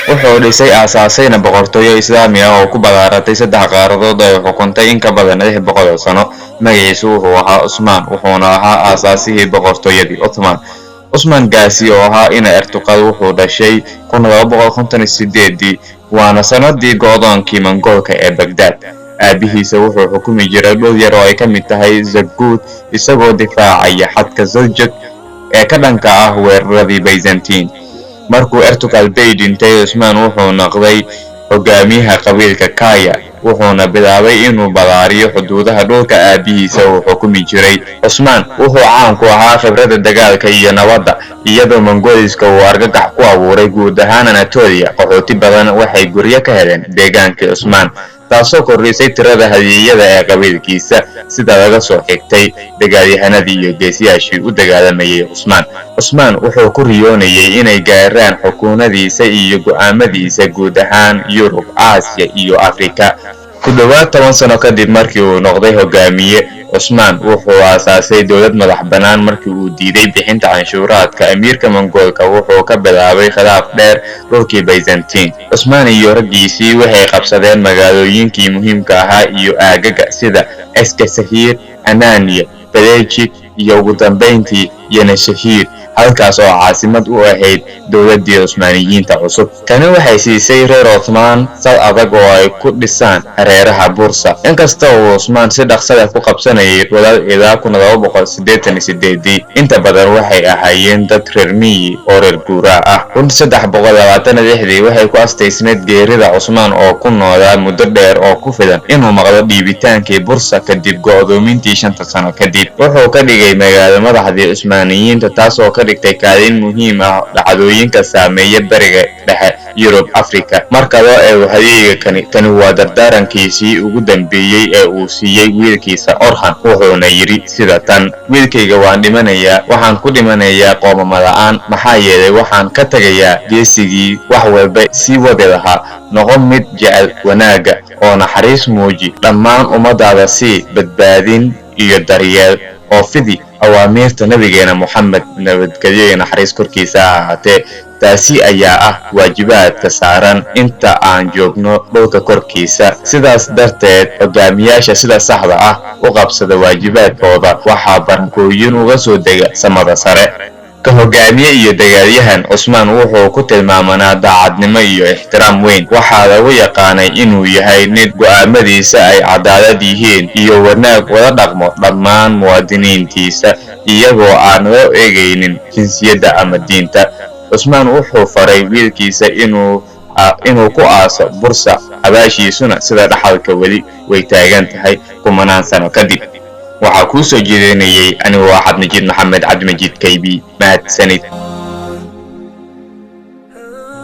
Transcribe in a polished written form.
wuxuu dhisay aasaasayna boqortooyo islaami ah oo ku balaaratay 3 qaaradood oo xukuntay in ka badan 600 sano. magaciisu wuxuu ahaa Cusmaan, wuxuuna ahaa aasaasihii boqortooyadii Ottoman. Cusmaan Gaasi oo ahaa ina Ertuqrul wuxuu dhashay 1258 waana sanadii go'doonkii Mongoolka ee Baghdad. aabihiisa wuxuu xukumi jiray dhul yar oo ay ka mid tahay Zagud, isagoo difaacaya xadka Seljuk ee ka dhanka ah weeraradii Byzantine. markuu Ertuqrul Bey dhintay, Cusmaan wuxuu noqday hogaamiyaha qabiilka Kaya, wuxuuna bilaabay inuu balaariyo xuduudaha dhulka aabihiisa uu xukumi jiray. Cusmaan wuxuu caan ku ahaa khibradda dagaalka iyo nabadda, iyadoo Mongooliska uu argagax ku abuuray guud ahaan Anatolia. qaxooti badan waxay guryo ka heleen deegaankii Cusmaan, taasoo kordhisay tirada hadiyada ee qabiilkiisa, sida laga soo xigtay dagaalyahanadii iyo geesiyaashii u dagaalamayay Cusmaan. Cusmaan wuxuu ku riyoonayay inay gaaraan xukuumadiisa iyo go'aamadiisa guud ahaan Yurub, Aasiya iyo Afrika. ku dhawaad 10 sano kadib markii uu noqday hogaamiye, Cusmaan wuxuu aasaasay dowlad madax bannaan. markii uu diiday bixinta canshuuraadka amiirka Mongoolka, wuxuu ka bilaabay khilaaf dheer dhulkii Byzantine. Cusmaan iyo raggiisii waxay qabsadeen magaalooyinkii muhiimka ahaa iyo aagaga sida Eskasahir, Anania, Belejik iyo ugu dambeyntii Yenisehir, halkaas oo caasimad u ahayd dowladdii Cusmaaniyiinta cusub. tani waxay siisay reer Ottoman sal adag oo ay ku dhisaan hareeraha Bursa. inkasta oo Cusmaan si dhaqso leh ku qabsanayay dhulal ilaa 1288, inta badan waxay ahaayeen dad reer miyi oo reer guuraa ah. 1326 waxay ku astaysnayd geerida Cusmaan oo ku noolaa muddo dheer oo ku filan inuu maqlo dhiibitaankii Bursa kadib go'doomintii 5 sano kadib. wuxuu ka dhigay magaalo madaxdii Cusmaaniyiinta, taasoo ka dhigtay kaalin muhiim ah dhacdooyinka saameeya bariga dhexe, Yurub, Afrika. marka loo eego hadiga tani waa dardaarankiisii ugu dambeeyay ee uu siiyay wiilkiisa Orhan, wuxuuna yiri sida tan: wiilkayga waxaan ku dhimanayaa qoomamo la'aan, maxaa yeelay waxaan ka tagayaa geesigii wax walba sii wadi lahaa. noqon mid jecel wanaaga oo naxariis muuji, dhammaan ummadaada sii badbaadin iyo daryeel, oo fidi awaamiirta nabigeena Muhammad, nabadgelyo iyo naxariis korkiisa ha ahaatee. taasi ayaa ah waajibaadka saaran inta aan joogno dhulka korkiisa. sidaas darteed, hogaamiyaasha sida saxda ah u qabsada waajibaadkooda waxaa barakooyin uga soo dega samada sare. ka hogaamiye iyo dagaalyahan, Cusmaan wuxuu ku tilmaamanaa daacadnimo iyo ixtiraam weyn. waxaa lagu yaqaanay inuu yahay nin go'aamadiisa ay cadaalad yihiin iyo wanaag wada dhaqmo dhammaan muwaadiniintiisa, iyagoo aan loo eegaynin jinsiyadda ama diinta. Cusmaan wuxuu faray wiilkiisa inuu ku aaso Bursa, abaashiisuna sida dhaxalka weli way taagan tahay 10 sano kadib. waxaa kuu soo jeedinayay anigoo Axmed Majiid Maxamed Cabdi Majiid KB. mahadsanid.